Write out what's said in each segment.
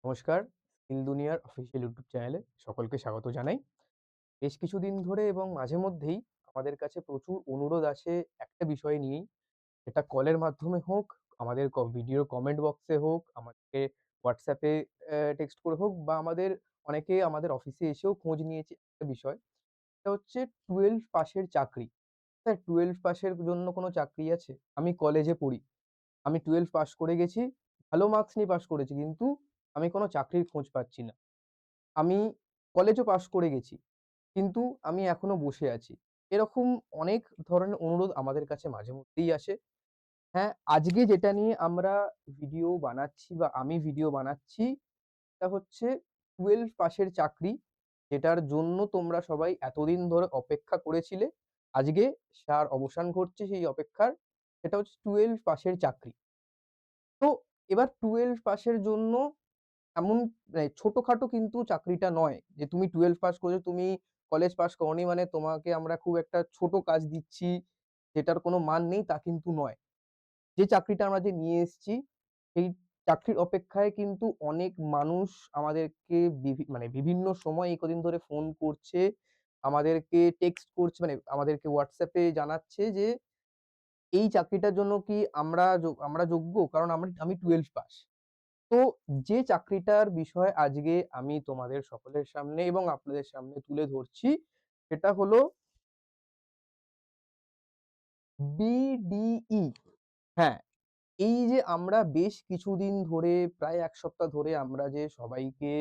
নমস্কার, স্কিল দুনিয়ার official YouTube চ্যানেলে সকলকে স্বাগত জানাই। বেশ কিছুদিন ধরে এবং মাঝে মধ্যেই আমাদের কাছে প্রচুর অনুরোধ আসে একটা বিষয় নিয়েই। সেটা কলের মাধ্যমে হোক, আমাদের ভিডিওর কমেন্ট বক্সে হোক, আমাদেরকে WhatsApp এ টেক্সট করে হোক বা অনেকে আমাদের অফিসে এসেও খোঁজ নিয়েছে একটা বিষয়। সেটা হচ্ছে 12 পাসের চাকরি। স্যার 12 পাসের জন্য কোনো চাকরি আছে? আমি কলেজে পড়ি। আমি 12 পাস করে গেছি। ভালো মার্কস নিয়ে পাস করেছি। কিন্তু আমি কোনো চাকরির খোঁজ পাচ্ছি না। আমি কলেজও পাস করে গেছি। কিন্তু আমি এখনো বসে আছি। এরকম অনেক ধরনের অনুরোধ আমাদের কাছে মাঝে মধ্যেই আসে। হ্যাঁ, আজকে যেটা নিয়ে আমরা ভিডিও বানাচ্ছি বা আমি ভিডিও বানাচ্ছি, সেটা হচ্ছে 12 পাসের চাকরি। যেটার জন্য তোমরা সবাই এতদিন ধরে অপেক্ষা করেছিলে। আজকে তার অবসান ঘটছে সেই অপেক্ষার। সেটা হচ্ছে 12 পাসের চাকরি। তো এবার 12 পাসের জন্য এমন ছোটখাটো কিন্তু চাকরিটা নয় যে তুমি 12 পাস করেছো, তুমি কলেজ পাস করোনি মানে তোমাকে আমরা খুব একটা ছোট কাজ দিচ্ছি, যেটার কোনো মান নেই তা কিন্তু নয়। যে চাকরিটা আমরা যে নিয়ে এসেছি, সেই চাকরির অপেক্ষায় কিন্তু অনেক মানুষ আমাদেরকে মানে বিভিন্ন সময় এই কদিন ধরে ফোন করছে, আমাদেরকে টেক্সট করছে মানে আমাদেরকে WhatsApp এ জানাচ্ছে যে, "এই চাকরিটার জন্য কি আমরা যোগ্য? কারণ আমি 12 পাস।" তো যে চাকরিটার বিষয়ে আজকে আমি তোমাদের সকলের সামনে এবং আপনাদের সামনে তুলে ধরছি, সেটা হলো BDE। হ্যাঁ, এই যে আমরা বেশ কিছুদিন ধরে প্রায় ১ সপ্তাহ ধরে আমরা যে সবাইকে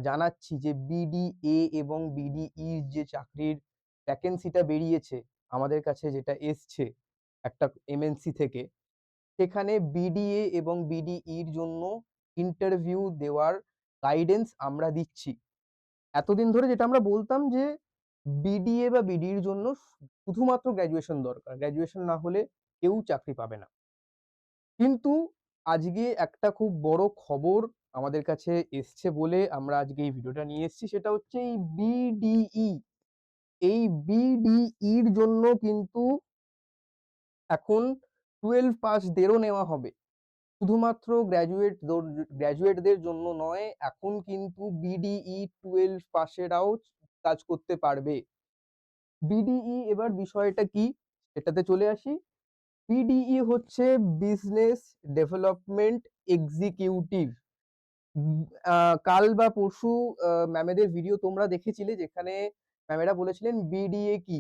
জানাচ্ছি যে BDA এবং BDE র যে চাকরির ভ্যাকেন্সিটা বেরিয়েছে, আমাদের কাছে যেটা এসছে একটা MNC থেকে, সেখানে BDA এবং BDE র জন্য ইন্টারভিউ দেওয়ার গাইডেন্স আমরা দিচ্ছি। এতদিন ধরে যেটা আমরা বলতাম যে BDA বা BDE র জন্য শুধুমাত্র গ্র্যাজুয়েশন দরকার। গ্র্যাজুয়েশন না হলে কেউ চাকরি পাবে না। কিন্তু আজকে একটা খুব বড় খবর আমাদের কাছে এসছে বলে আমরা আজকে এই ভিডিওটা নিয়ে এসেছি। সেটা হচ্ছে এই BDE। এই BDE র জন্য কিন্তু এখন 12 পাসদেরও নেওয়া হবে। শুধুমাত্র গ্র্যাজুয়েটদের জন্য নয়, এখন কিন্তু BDE 12 পাসেরাও কাজ করতে পারবে। BDE এবার বিষয়টা কি? সেটাতে চলে আসি। BDE হচ্ছে বিজনেস ডেভেলপমেন্ট এক্সিকিউটিভ। উম আ কাল বা পরশু ম্যামেদের ভিডিও তোমরা দেখেছিলে, যেখানে ম্যামেরা বলেছিলেন BDA কি?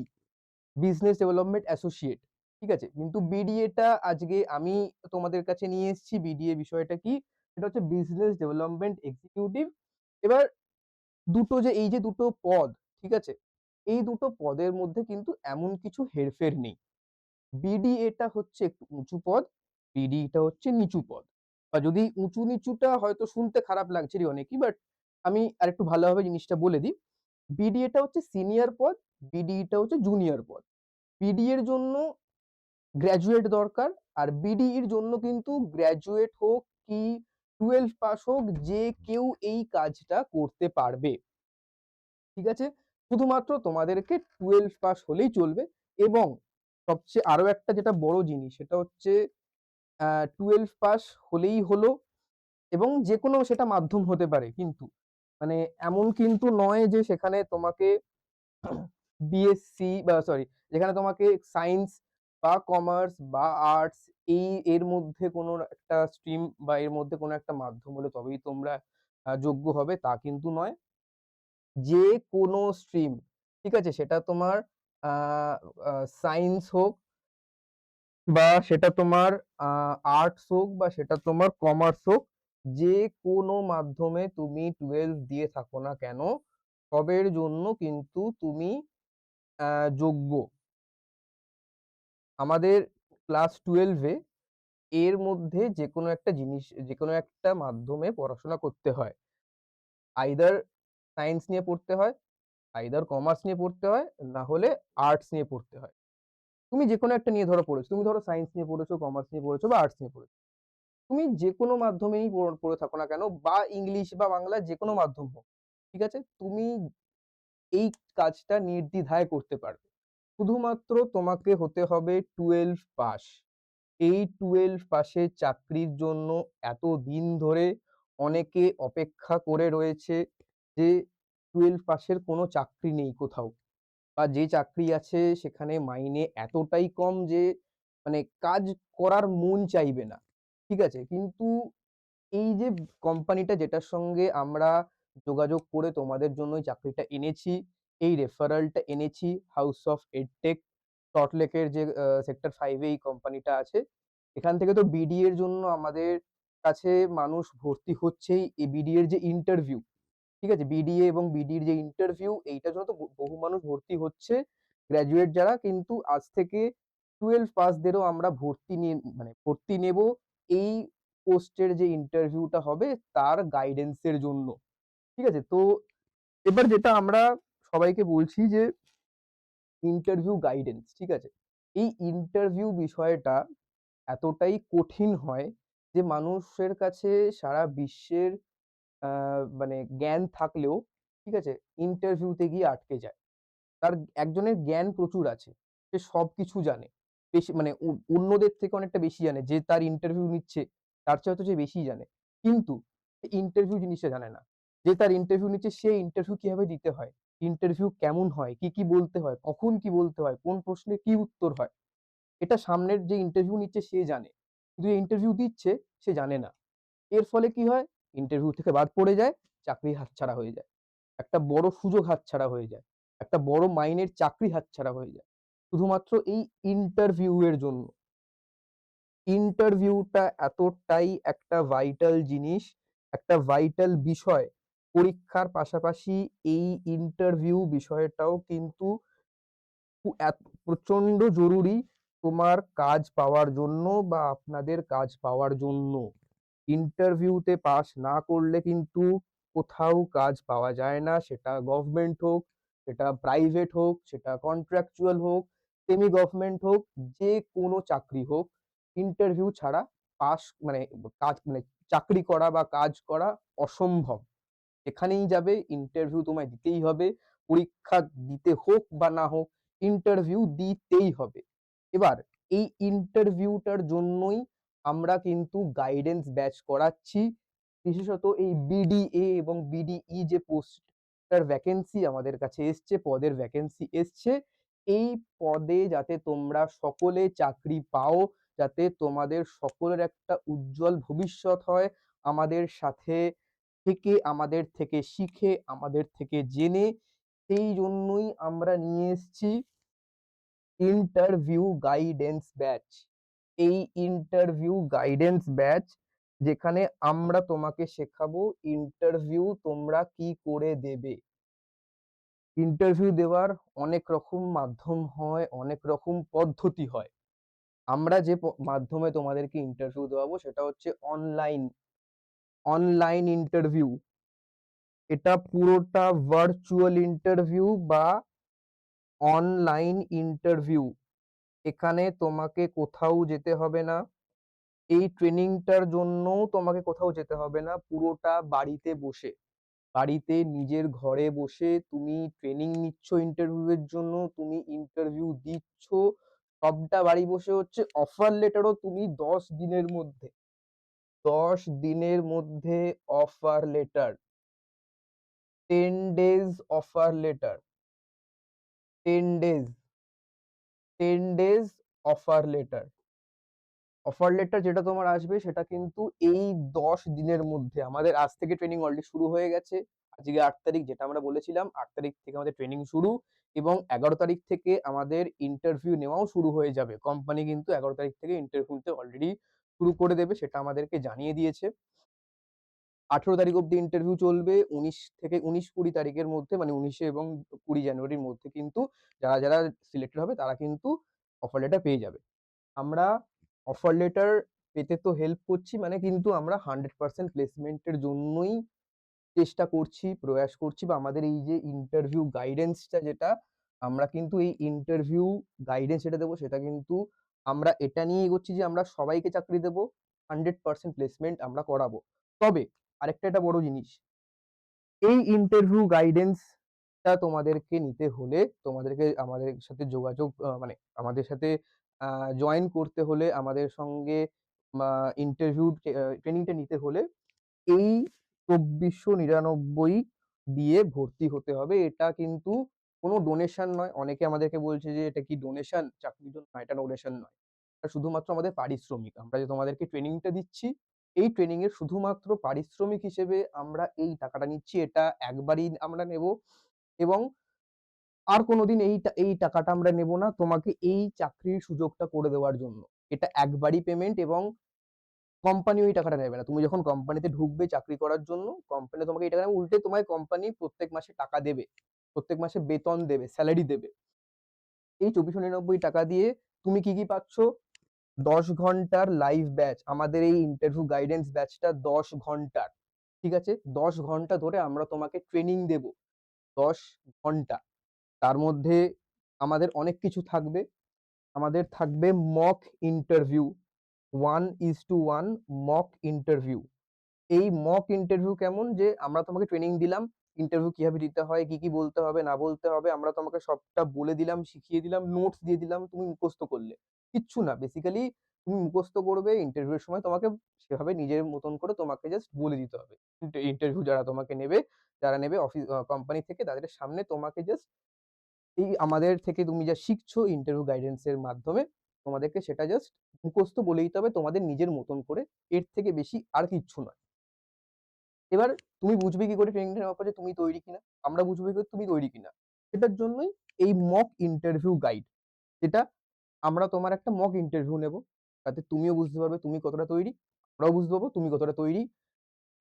Business development associate. ঠিক আছে? কিন্তু BDA টা আজকে আমি তোমাদের কাছে নিয়ে এসেছি। BDA বিষয়টা কি? সেটা হচ্ছে বিজনেস ডেভেলপমেন্ট এক্সিকিউটিভ। এবার এই যে দুটো পদ, ঠিক আছে? এই দুটো পদের মধ্যে কিন্তু এমন কিছু হেরফের নেই। BDA টা হচ্ছে একটু উঁচু পদ, BDE টা হচ্ছে নিচু পদ। বা যদি উঁচু নিচুটা হয়তো শুনতে খারাপ লাগছে অনেকই, বাট আমি আরেকটু ভালোভাবে জিনিসটা বলে দিই। BDA টা হচ্ছে সিনিয়র পদ, BDE টা হচ্ছে জুনিয়র পদ। BDA এর জন্য গ্র্যাজুয়েট দরকার। আর BDE র জন্য কিন্তু গ্র্যাজুয়েট হোক কি 12 পাস হোক, যে কেউ এই কাজটা করতে পারবে। ঠিক আছে? শুধুমাত্র তোমাদেরকে 12 পাস হলেই চলবে। এবং সবচেয়ে আরো একটা যেটা বড় জিনিস, সেটা হচ্ছে 12 পাস হলেই হলো, এবং যেকোনো সেটা মাধ্যম হতে পারে কিন্তু। মানে এমন কিন্তু নয় যে সেখানে তোমাকে বিএসসি বা সরি, যেখানে তোমাকে সায়েন্স বা কমার্স বা আর্টস এর মধ্যে কোনো একটা স্ট্রিম বা এর মধ্যে কোনো একটা মাধ্যম হলে তবেই তোমরা যোগ্য হবে, তা কিন্তু নয়। যেকোনো স্ট্রিম, ঠিক আছে? সেটা তোমার আ আ সায়েন্স হোক বা সেটা তোমার আ আর্টস হোক বা সেটা তোমার কমার্স হোক, যেকোনো মাধ্যমে তুমি 12 দিয়ে থাকো না কেন, সবের জন্য কিন্তু তুমি আ যোগ্য। আমাদের ক্লাস 12 এ এর মধ্যে যেকোনো একটা মাধ্যমে পড়াশোনা করতে হয়। আইদার সায়েন্স নিয়ে পড়তে হয়, আইদার কমার্স নিয়ে পড়তে হয়, না হলে আর্টস নিয়ে পড়তে হয়। তুমি যেকোনো একটা নিয়ে ধরো পড়েছো। তুমি ধরো সায়েন্স নিয়ে পড়েছো, কমার্স নিয়ে পড়েছো বা আর্টস নিয়ে পড়েছো। তুমি যেকোনো মাধ্যমেই পড়ে থাকো না কেন, বা ইংলিশ বা বাংলা যেকোনো মাধ্যম হোক। ঠিক আছে? তুমি এই কাজটা নির্দ্বিধায় করতে পারবে। শুধুমাত্র তোমাকে হতে হবে 12 পাস। এই 12 পাসের চাকরির জন্য এতদিন ধরে অনেকে অপেক্ষা করে রয়েছে যে 12 পাসের কোনো চাকরি নেই কোথাও। বা যে চাকরি আছে সেখানে মাইনে এতটাই কম যে মানে কাজ করার মন চাইবে না। ঠিক আছে? কিন্তু এই যে কোম্পানিটা যেটার সঙ্গে আমরা যোগাযোগ করে তোমাদের জন্য এই চাকরিটা এনেছি, এই রেফারেলটা এনেছি হাউস অফ এডটেক সল্টলেকের যে সেক্টর 5 এ এই কোম্পানিটা আছে। এখান থেকে তো বিডিএ এর জন্য আমাদের কাছে মানুষ ভর্তি হচ্ছেই। এই বিডিএ এর যে ইন্টারভিউ, ঠিক আছে? বিডিএ এবং বিডির যে ইন্টারভিউ এইটার জন্য তো বহু মানুষ ভর্তি হচ্ছে গ্র্যাজুয়েট যারা, কিন্তু আজ থেকে 12 পাসদেরও আমরা ভর্তি নেব এই পোস্টের যে ইন্টারভিউটা হবে তার গাইডেন্স এর জন্য। ঠিক আছে? তো এবার যেটা আমরা সবাইকে বলছি যে ইন্টারভিউ গাইডেন্স, ঠিক আছে? এই ইন্টারভিউ বিষয়টা এতটাই কঠিন হয় যে মানুষের কাছে সারা বিশ্বের আ মানে জ্ঞান থাকলেও, ঠিক আছে? ইন্টারভিউতে গিয়ে আটকে যায়। তার একজনের জ্ঞান প্রচুর আছে। সে সবকিছু জানে। বেশি মানে অন্যদের থেকে অনেকটা বেশি জানে। যে তার ইন্টারভিউ নিচ্ছে তার চেয়ে হয়তো সে বেশি জানে। কিন্তু ইন্টারভিউ জিনিসটা জানে না। যে তার ইন্টারভিউ নিচ্ছে সে ইন্টারভিউ কিভাবে দিতে হয়? ইন্টারভিউ কেমন হয়? কি, কি বলতে হয়? কখন কি বলতে হয়? কোন প্রশ্নের কি উত্তর হয়? এটা সামনের যে ইন্টারভিউ নিচ্ছে সে জানে। কিন্তু যে ইন্টারভিউ দিচ্ছে সে জানে না। এর ফলে কি হয়? ইন্টারভিউ থেকে বাদ পড়ে যায়, চাকরি হাতছাড়া হয়ে যায়। একটা বড় সুযোগ হাতছাড়া হয়ে যায়। একটা বড় মাইনের চাকরি হাতছাড়া হয়ে যায়। শুধুমাত্র এই ইন্টারভিউ এর জন্য। ইন্টারভিউটা এতটাই একটা ভাইটাল জিনিস, একটা ভাইটাল বিষয়। পরীক্ষার পাশাপাশি এই ইন্টারভিউ বিষয়টাও কিন্তু প্রচন্ড জরুরি তোমার কাজ পাওয়ার জন্য বা আপনাদের কাজ পাওয়ার জন্য। ইন্টারভিউতে পাস না করলে কিন্তু কোথাও কাজ পাওয়া যায় না। সেটা গভর্নমেন্ট হোক, সেটা প্রাইভেট হোক, সেটা কন্ট্রাকচুয়াল হোক, সেমি গভর্নমেন্ট হোক, যেকোনো চাকরি হোক, ইন্টারভিউ ছাড়া পাস মানে কাজ মানে চাকরি করা বা কাজ করা অসম্ভব। যেখানেই যাবে ইন্টারভিউ তোমায় দিতেই হবে। পরীক্ষা দিতে হোক বা না হোক, ইন্টারভিউ দিতেই হবে। এবার এই ইন্টারভিউটার জন্যই আমরা কিন্তু গাইডেন্স ব্যাচ করাচ্ছি। বিশেষত এই বিডিএ এবং বিডিই যে পোস্টটার ভ্যাকেন্সি আমাদের কাছে এসছে, পদের ভ্যাকেন্সি এসছে, এই পদে যাতে তোমরা সকলে চাকরি পাও, যাতে তোমাদের সকলের একটা উজ্জ্বল ভবিষ্যৎ হয়, আমাদের সাথে থেকে, আমাদের থেকে শিখে, আমাদের থেকে জেনে, সেই জন্যই আমরা নিয়ে এসছি ইন্টারভিউ গাইডেন্স ব্যাচ। এই ইন্টারভিউ গাইডেন্স ব্যাচ যেখানে আমরা তোমাকে শেখাবো ইন্টারভিউ তোমরা কি করে দেবে। ইন্টারভিউ দেওয়ার অনেক রকম মাধ্যম হয়, অনেক রকম পদ্ধতি হয়। আমরা যে মাধ্যমে তোমাদেরকে ইন্টারভিউ দেওয়াবো সেটা হচ্ছে অনলাইন ইন্টারভিউ। এটা পুরোটা ভার্চুয়াল ইন্টারভিউ বা অনলাইন ইন্টারভিউ। এখানে তোমাকে কোথাও যেতে হবে না। এই ট্রেনিংটার জন্যও তোমাকে কোথাও যেতে হবে না। পুরোটা বাড়িতে বসে, বাড়িতে নিজের ঘরে বসে তুমি ট্রেনিং নিচ্ছ ইন্টারভিউ এর জন্য, তুমি ইন্টারভিউ দিচ্ছ। সবটা বাড়ি বসে হচ্ছে। অফার লেটারও তুমি ১০ দিনের মধ্যে, ১০ দিনের মধ্যে offer letter. 10 days offer letter. 10 days, 10 days offer letter. Offer letter যেটা তোমার আসবে সেটা কিন্তু এই ১০ দিনের মধ্যে। আমাদের আজ থেকে ট্রেনিং অলরেডি শুরু হয়ে গেছে। আজকে ৮ তারিখ, যেটা আমরা বলেছিলাম ৮ তারিখ থেকে আমাদের ট্রেনিং শুরু এবং ১১ তারিখ থেকে আমাদের ইন্টারভিউ নেওয়াও শুরু হয়ে যাবে। কোম্পানি কিন্তু ১১ তারিখ থেকে ইন্টারভিউ নিতে অলরেডি শুরু করে দেবে, সেটা আমাদেরকে জানিয়ে দিয়েছে। ১৮ তারিখ অব্দি ইন্টারভিউ চলবে। ১৯ থেকে ১৯-২০ তারিখের মধ্যে মানে ১৯ এবং ২০ জানুয়ারির মধ্যে কিন্তু যারা সিলেক্টেড হবে তারা কিন্তু অফার লেটার পেয়ে যাবে। আমরা অফার লেটার পেতে তো হেল্প করছি, মানে কিন্তু আমরা 100% প্লেসমেন্টের জন্যই চেষ্টা করছি, প্রয়াস করছি, বা আমাদের এই যে ইন্টারভিউ গাইডেন্সটা যেটা আমরা কিন্তু এই ইন্টারভিউ গাইডেন্স যেটা দেবো সেটা কিন্তু আমরা এটা নিয়ে এগোচ্ছি যে আমরা সবাইকে চাকরি দেবো, 100% প্লেসমেন্ট আমরা করাবো। তবে আরেকটা এটা বড় জিনিস, এই ইন্টারভিউ গাইডেন্সটা তোমাদেরকে নিতে হলে তোমাদেরকে আমাদের সাথে যোগাযোগ মানে আমাদের সাথে জয়েন করতে হলে, আমাদের সঙ্গে ইন্টারভিউ ট্রেনিংটা নিতে হলে এই ২৪৯৯ দিয়ে ভর্তি হতে হবে। এটা কিন্তু কোনো ডোনেশন নয়। অনেকে আমাদেরকে বলছে যে, "এটা কি ডোনেশন?" চাকরির জন্য। না, এটা ডোনেশন নয়। এটা শুধুমাত্র আমাদের পারিশ্রমিক। আমরা যে তোমাদেরকে ট্রেনিংটা দিচ্ছি, এই ট্রেনিং এর শুধুমাত্র পারিশ্রমিক হিসেবে আমরা এই টাকাটা নিচ্ছি। এটা একবারই আমরা নেব এবং আর কোনদিন এই টাকাটা আমরা নেব না তোমাকে এই চাকরির সুযোগটা করে দেওয়ার জন্য। এটা একবারই পেমেন্ট এবং কোম্পানি ওই টাকাটা নেবে না। তুমি যখন কোম্পানিতে ঢুকবে চাকরি করার জন্য, কোম্পানি তোমাকে এই টাকা নেবে, উল্টে তোমায় কোম্পানি প্রত্যেক মাসে টাকা দেবে। প্রত্যেক মাসে বেতন দেবে, সেলারি দেবে। এই ৳২৪৯৯ দিয়ে তুমি কি পাচ্ছ? ১০ ঘন্টার লাইভ ব্যাচ। আমাদের এই ইন্টারভিউ গাইডেন্স ব্যাচটা ১০ ঘন্টার। ঠিক আছে? ১০ ঘন্টা ধরে আমরা তোমাকে ট্রেনিং দেব। ১০ ঘন্টা। তার মধ্যে আমাদের অনেক কিছু থাকবে। আমাদের থাকবে মক ইন্টারভিউ, 1:1 মক ইন্টারভিউ। এই মক ইন্টারভিউ কেমন? যে আমরা তোমাকে ট্রেনিং দিলাম, ইন্টারভিউ কিভাবে দিতে হয়, কি বলতে হবে, না বলতে হবে। আমরা তোমাকে সবটা বলে দিলাম, শিখিয়ে দিলাম, নোটস দিয়ে দিলাম, তুমি মুখস্থ করলে। কিচ্ছু না। বেসিক্যালি তুমি মুখস্থ করবে, ইন্টারভিউ এর সময় তোমাকে সেভাবে নিজের মতন করে তোমাকে জাস্ট বলে দিতে হবে। ইন্টারভিউ যারা তোমাকে নেবে, যারা নেবে কোম্পানি থেকে তাদের সামনে তোমাকে জাস্ট এই আমাদের থেকে তুমি যা শিখছো ইন্টারভিউ গাইডেন্স এর মাধ্যমে তোমাদেরকে সেটা জাস্ট মুখস্থ বলে দিতে হবে তোমাদের নিজের মতন করে। এর থেকে বেশি আর কিচ্ছু নয়। এবার তুমি বুঝবে কি করে ট্রেনিংটা নেওয়ার পর যে তুমি তৈরি কিনা? আমরা বুঝবো কি করে তুমি তৈরি কিনা? সেটার জন্যই এই মক ইন্টারভিউ গাইড। যেটা আমরা তোমার একটা মক ইন্টারভিউ নেব। তাতে তুমিও বুঝতে পারবে তুমি কতটা তৈরি। আমরাও বুঝতে পারবো তুমি কতটা তৈরি।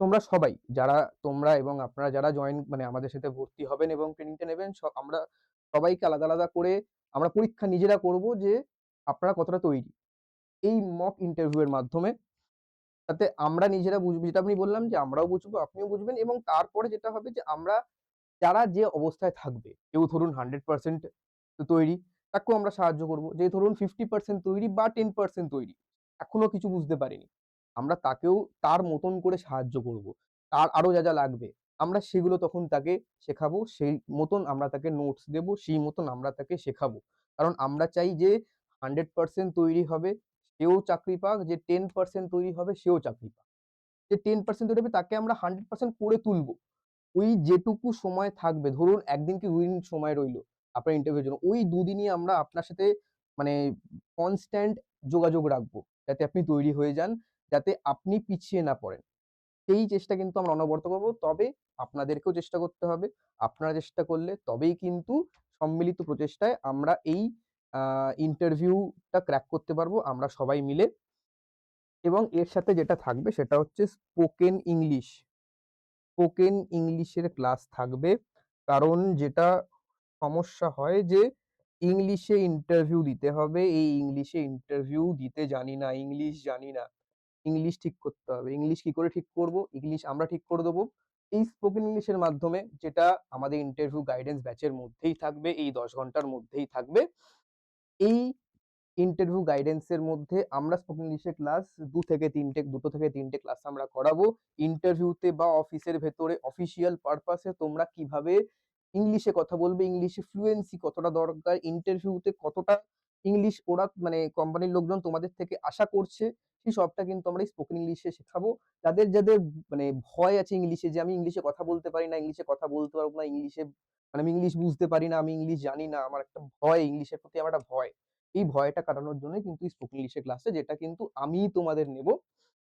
তোমরা সবাই যারা তোমরা এবং আপনারা যারা জয়েন মানে আমাদের সাথে ভর্তি হবেন এবং ট্রেনিংটা নেবেন আমরা সবাইকে আলাদা করে আমরা পরীক্ষা নিজেরা করব যে আপনারা কতটা তৈরি। এই মক ইন্টারভিউ এর মাধ্যমে তাতে আমরা নিজেরা বুঝবো, যেটা আমি বললাম যে আমরাও বুঝবো, আপনিও বুঝবেন এবং তারপরে যেটা হবে যে আমরা যারা যে অবস্থায় থাকবে, কেউ ধরুন 100% তৈরি, তাকেও আমরা সাহায্য করব। যে ধরুন 50% তৈরি বা 10% তৈরি, এখনো কিছু বুঝতে পারেনি। আমরা তাকেও তার মতন করে সাহায্য করব। তার আরো যা লাগবে, আমরা সেগুলো তখন তাকে শেখাবো। সেই মতন আমরা তাকে নোটস দেব, সেই মতন আমরা তাকে শেখাবো। কারণ আমরা চাই যে 100% তৈরি হবে, সেও চাকরি পাক, যে 10% তৈরি হবে সেও চাকরি পাক। যে 10% তৈরি হবে তাকে আমরা 100% করে তুলবো। ওই যেটুকু সময় থাকবে, ধরুন ১ দিন কি ২ দিন সময় রইলো আপনার ইন্টারভিউ এর জন্য। ওই ২ দিনই আমরা আপনার সাথে মানে কনস্ট্যান্ট যোগাযোগ রাখবো। যাতে আপনি তৈরি হয়ে যান, যাতে আপনি পিছিয়ে না পড়েন। সেই চেষ্টা কিন্তু আমরা অনবরত করব। তবে আপনাদেরকেও চেষ্টা করতে হবে। আপনারা চেষ্টা করলে তবেই কিন্তু সম্মিলিত প্রচেষ্টায় আমরা এই আ ইন্টারভিউটা ক্র্যাক করতে পারবো আমরা সবাই মিলে। এবং এর সাথে যেটা থাকবে সেটা হচ্ছে স্পোকেন ইংলিশ। স্পোকেন ইংলিশের ক্লাস থাকবে। কারণ যেটা সমস্যা হয় যে ইংলিশে ইন্টারভিউ দিতে হবে। এই ইংলিশে ইন্টারভিউ দিতে জানি না, ইংলিশ জানি না। ইংলিশ ঠিক করতে হবে। ইংলিশ কি করে ঠিক করব? ইংলিশ আমরা ঠিক করে দেব। এই স্পোকেন ইংলিশের মাধ্যমে, যেটা আমাদের ইন্টারভিউ গাইডেন্স ব্যাচের মধ্যেই থাকবে, এই ১০ ঘন্টার মধ্যেই থাকবে। এই ইন্টারভিউ গাইডেন্স এর মধ্যে আমরা স্পোকেন ইংলিশের ক্লাস ২ থেকে ৩টে ক্লাস আমরা করাবো। ইন্টারভিউতে বা অফিসের ভেতরে অফিসিয়াল পারপাস এ তোমরা কিভাবে ইংলিশে কথা বলবে, ইংলিশে ফ্লুয়েন্সি কতটা দরকার, ইন্টারভিউতে কতটা ইংলিশ ওরা মানে কোম্পানির লোকজন তোমাদের থেকে আশা করছে, সেই সবটা কিন্তু আমরা স্পোকেন ইংলিশে শেখাবো। যাদের মানে ভয় আছে ইংলিশে, যে আমি ইংলিশে কথা বলতে পারি না, ইংলিশে কথা বলতে পারবো না, ইংলিশে মানে আমি ইংলিশ বুঝতে পারি না, আমি ইংলিশ জানি না, আমার একটা ভয়, ইংলিশের প্রতি আমার একটা ভয়। এই ভয়টা কাটানোর জন্যই কিন্তু স্পোকেন ইংলিশের ক্লাসটা, যেটা কিন্তু আমিই তোমাদের নেবো।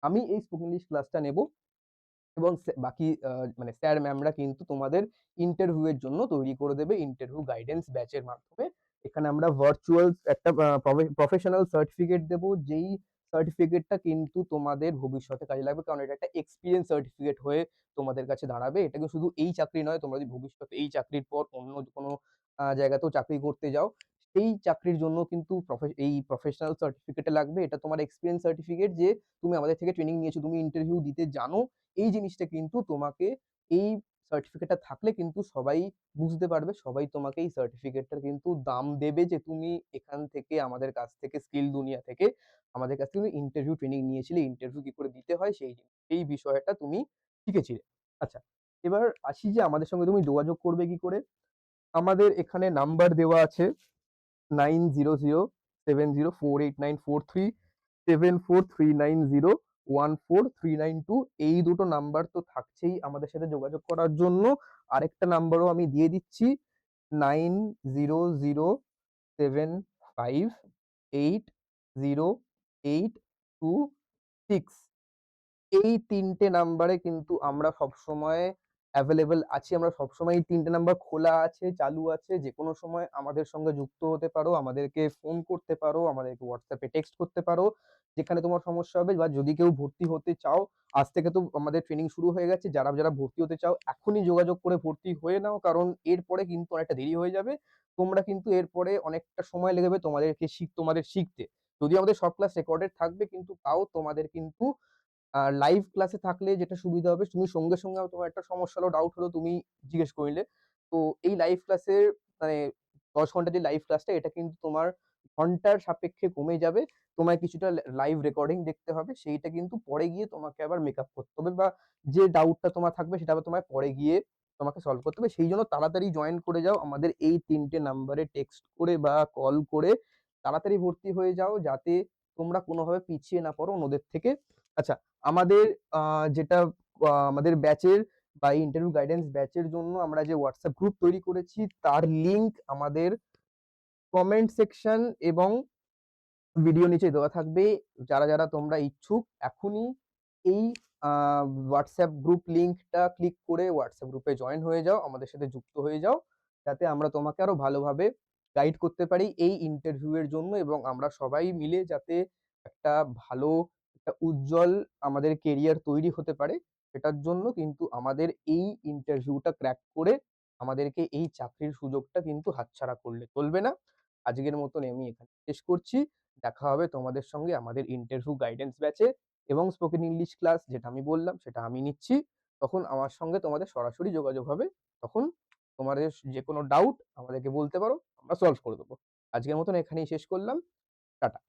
আমি এই স্পোকেন ইংলিশ ক্লাসটা নেবো এবং বাকি মানে স্যার ম্যামরা কিন্তু তোমাদের ইন্টারভিউ এর জন্য তৈরি করে দেবে ইন্টারভিউ গাইডেন্স ব্যাচের মাধ্যমে। এখানে আমরা ভার্চুয়াল একটা প্রফেশনাল সার্টিফিকেট দেবো, যেই সার্টিফিকেটটা কিন্তু তোমাদের ভবিষ্যতে কাজে লাগবে। কারণ এটা একটা এক্সপেরিয়েন্স সার্টিফিকেট হয়ে তোমাদের কাছে দাঁড়াবে। এটা কিন্তু শুধু এই চাকরি নয়, তোমরা যদি ভবিষ্যতে এই চাকরির পর অন্য কোনো জায়গাতেও চাকরি করতে যাও, সেই চাকরির জন্য কিন্তু এই প্রফেশনাল সার্টিফিকেটটা লাগবে। এটা তোমার এক্সপেরিয়েন্স সার্টিফিকেট যে তুমি আমাদের থেকে ট্রেনিং নিয়েছো, তুমি ইন্টারভিউ দিতে জানো। এই জিনিসটা কিন্তু তোমাকে এই সার্টিফিকেটটা থাকলে কিন্তু সবাই বুঝতে পারবে। সবাই তোমাকে এই সার্টিফিকেটটার কিন্তু দাম দেবে যে তুমি এখান থেকে আমাদের কাছ থেকে স্কিল দুনিয়া থেকে আমাদের কাছ থেকে ইন্টারভিউ ট্রেনিং নিয়েছিলে। ইন্টারভিউ কি করে দিতে হয় এই বিষয়টা তুমি শিখেছিলে। আচ্ছা, এবার আসি যে আমাদের সঙ্গে তুমি যোগাযোগ করবে কি করে? আমাদের এখানে নাম্বার দেওয়া আছে 900704894374390। 14392। এই দুটো নাম্বার তো থাকছেই আমাদের সাথে যোগাযোগ করার জন্য। আরেকটা নাম্বারও আমি দিয়ে দিচ্ছি, 9007580826। এই ৩ টে নাম্বারে কিন্তু আমরা সবসময় এভেইলেবল আছি। আমরা সবসময় এই ৩ টে নাম্বার খোলা আছে, চালু আছে। যেকোনো সময় আমাদের সঙ্গে যুক্ত হতে পারো, আমাদেরকে ফোন করতে পারো, আমাদেরকে WhatsApp এ টেক্সট করতে পারো। যেখানে তোমার সমস্যা হবে বা যদি কেউ ভর্তি হতে চাও, আজ থেকে তো আমাদের ট্রেনিং শুরু হয়ে গেছে। যারা ভর্তি হতে চাও এখনই যোগাযোগ করে ভর্তি হয়ে নাও। কারণ এরপরে কিন্তু অনেকটা দেরি হয়ে যাবে। তোমরা কিন্তু এরপরে অনেকটা সময় লেগে তোমাদের শিখতে। যদিও আমাদের সব ক্লাস রেকর্ডেড থাকবে কিন্তু তাও তোমাদের কিন্তু লাইভ ক্লাসে থাকলে যেটা সুবিধা হবে, তুমি সঙ্গে তোমার একটা সমস্যা হলো, ডাউট হলো, তুমি জিজ্ঞেস করিলে। তো এই লাইভ ক্লাসের মানে ১০ ঘন্টার যে লাইভ ক্লাসটা, এটা কিন্তু তোমার ঘন্টার সাপেক্ষে কমে যাবে। তোমায় কিছুটা লাইভ রেকর্ডিং দেখতে হবে। সেইটা কিন্তু পরে গিয়ে তোমাকে আবার মেকআপ করতে হবে, বা যে ডাউটটা তোমার থাকবে সেটা আবার তোমায় পরে গিয়ে তোমাকে সলভ করতে হবে। সেইজন্য তাড়াতাড়ি জয়েন করে যাও। আমাদের এই ৩ টে নাম্বারে টেক্সট করে বা কল করে তাড়াতাড়ি ভর্তি হয়ে যাও, যাতে তোমরা কোনোভাবে পিছিয়ে না পড়ো অন্যদের থেকে। আচ্ছা, আমাদের আ যেটা আমাদের ব্যাচের বা ইন্টারভিউ গাইডেন্স ব্যাচের জন্য আমরা যে WhatsApp গ্রুপ তৈরি করেছি, তার লিংক আমাদের কমেন্ট সেকশন এবং ভিডিও নিচে দেওয়া থাকবে। যারা তোমরা ইচ্ছুক এখনই এই আ WhatsApp গ্রুপ লিংকটা ক্লিক করে WhatsApp গ্রুপে জয়েন হয়ে যাও। আমাদের সাথে যুক্ত হয়ে যাও। যাতে আমরা তোমাকে আরো ভালোভাবে গাইড করতে পারি এই ইন্টারভিউ এর জন্য, এবং আমরা সবাই মিলে যাতে একটা ভালো, একটা উজ্জ্বল আমাদের কেরিয়ার তৈরি হতে পারে, সেটার জন্য কিন্তু আমাদের এই ইন্টারভিউটা ক্র্যাক করে আমাদেরকে এই চাকরির সুযোগটা কিন্তু হাতছাড়া করলে চলবে না। আজকের মতন আমি এখানে শেষ করছি। দেখা হবে তোমাদের সঙ্গে আমাদের ইন্টারভিউ গাইডেন্স ব্যাচে, এবং স্পোকেন ইংলিশ ক্লাস যেটা আমি বললাম সেটা আমি নিচ্ছি। তখন আমার সঙ্গে তোমাদের সরাসরি যোগাযোগ হবে। তখন তোমাদের যেকোনো ডাউট আমাদেরকে বলতে পারো। আমরা সলভ করে দেব। আজকের মতন এখানেই শেষ করলাম। টাটা।